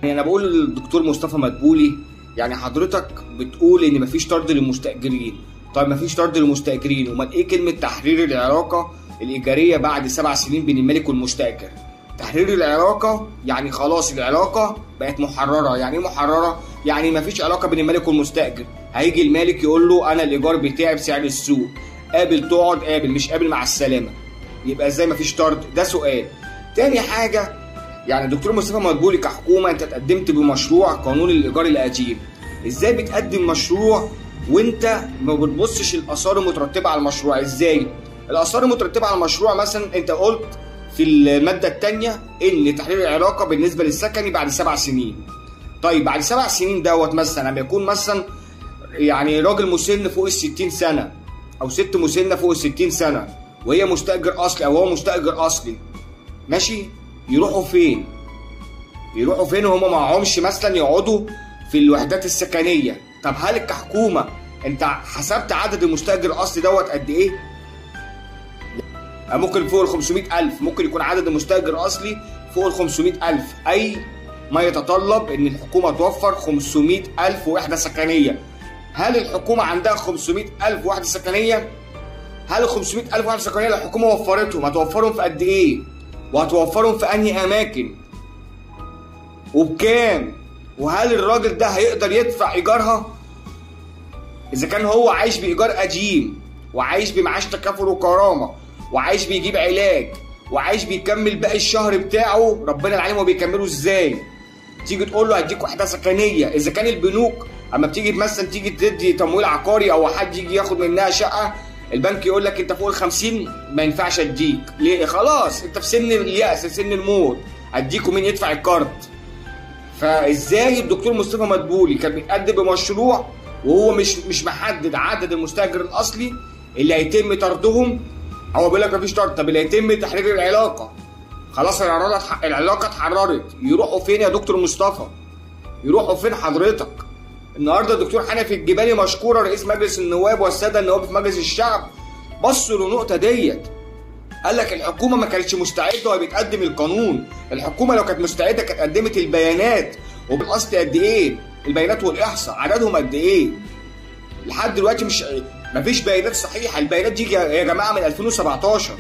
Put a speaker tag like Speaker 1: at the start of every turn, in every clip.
Speaker 1: يعني انا بقول للدكتور مصطفى مدبولي، يعني حضرتك بتقول ان مفيش طرد للمستاجرين. طيب مفيش طرد للمستاجرين، امال ايه كلمه تحرير العلاقه الايجاريه بعد 7 سنين بين المالك والمستاجر؟ تحرير العلاقه يعني خلاص العلاقه بقت محرره. يعني ايه محرره؟ يعني مفيش علاقه بين المالك والمستاجر. هيجي المالك يقول له انا الايجار بتاعي بسعر السوق، قابل تقعد قابل، مش قابل مع السلامه. يبقى ازاي مفيش طرد؟ ده سؤال. تاني حاجه، يعني الدكتور مصطفى مدبولي كحكومه انت اتقدمت بمشروع قانون الايجار القديم. ازاي بتقدم مشروع وانت ما بتبصش الاثار المترتبه على المشروع؟ ازاي الاثار المترتبه على المشروع؟ مثلا انت قلت في الماده الثانيه ان تحرير العلاقه بالنسبه للسكني بعد 7 سنين. طيب بعد 7 سنين دوت مثلا لما يكون مثلا يعني راجل مسن فوق ال60 سنه او ست مسنه فوق ال60 سنه وهي مستاجر اصلي او هو مستاجر اصلي، ماشي، يروحوا فين؟ يروحوا فين وهم معهمش مثلا يقعدوا في الوحدات السكنيه؟ طب هل كحكومه انت حسبت عدد المستاجر الاصلي دوت قد ايه؟ ممكن فوق ال 500,000، ممكن يكون عدد المستاجر الاصلي فوق ال 500,000، اي ما يتطلب ان الحكومه توفر 500,000 وحده سكنيه. هل الحكومه عندها 500,000 وحده سكنيه؟ هل ال 500,000 وحده سكنيه اللي الحكومه وفرتهم هتوفرهم في قد ايه؟ وهتوفرهم في انهي اماكن؟ وبكام؟ وهل الراجل ده هيقدر يدفع ايجارها؟ اذا كان هو عايش بايجار قديم وعايش بمعاش تكافل وكرامه وعايش بيجيب علاج وعايش بيكمل باقي الشهر بتاعه، ربنا العالم هو بيكمله ازاي؟ تيجي تقول له هديك وحده سكنيه. اذا كان البنوك اما بتيجي مثلا تيجي تدي تمويل عقاري او حد يجي ياخد منها شقه، البنك يقول لك انت فوق ال50 ما ينفعش اديك. ليه؟ خلاص انت في سن اليأس، في سن الموت، اديك ومين يدفع الكارت؟ فازاي الدكتور مصطفى مدبولي كان بيتقدم بمشروع وهو مش محدد عدد المستاجر الاصلي اللي هيتم طردهم؟ هو بيقول لك مفيش طرد. طب اللي هيتم تحرير العلاقه، خلاص العلاقه اتحررت، يروحوا فين يا دكتور مصطفى؟ يروحوا فين حضرتك؟ النهارده الدكتور حنفي الجبالي مشكوره رئيس مجلس النواب والساده النواب في مجلس الشعب بصوا للنقطه ديت، قال لك الحكومه ما كانتش مستعده وهي بتقدم القانون. الحكومه لو كانت مستعده كانت قدمت البيانات، وبالاصل قد ايه البيانات والاحصاء، عددهم قد ايه. لحد دلوقتي مفيش بيانات صحيحه. البيانات دي يا جماعه من 2017،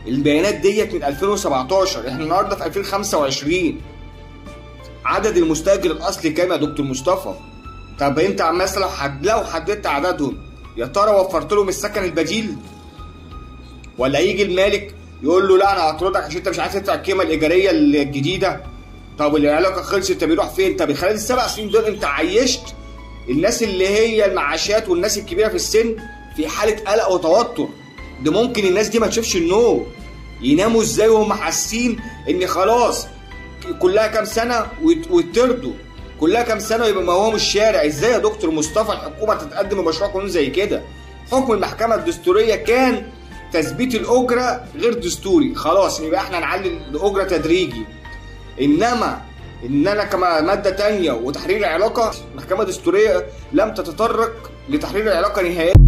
Speaker 1: البيانات ديت من 2017، احنا النهارده في 2025. عدد المستاجر الاصلي كام يا دكتور مصطفى؟ طب انت مثلا لو حددت عددهم يا ترى وفرت لهم السكن البديل؟ ولا يجي المالك يقول له لا انا هطردك عشان انت مش عايز تدفع القيمه الايجاريه الجديده؟ طب العلاقه خلصت، انت بيروح فين؟ طب خلال ال7 سنين دول انت عيشت الناس اللي هي المعاشات والناس الكبيره في السن في حاله قلق وتوتر. ده ممكن الناس دي ما تشوفش النوم، يناموا ازاي وهم حاسين ان خلاص كلها كام سنه ويطردوا، كلها كام سنه ويبقى موهوم الشارع؟ ازاي يا دكتور مصطفى الحكومه تتقدم بمشروع قانون زي كده؟ حكم المحكمه الدستوريه كان تثبيت الاجره غير دستوري، خلاص يبقى احنا نعلي الاجره تدريجي. انما ان انا كما ماده تانية وتحرير العلاقه، المحكمه الدستوريه لم تتطرق لتحرير العلاقه نهائيا.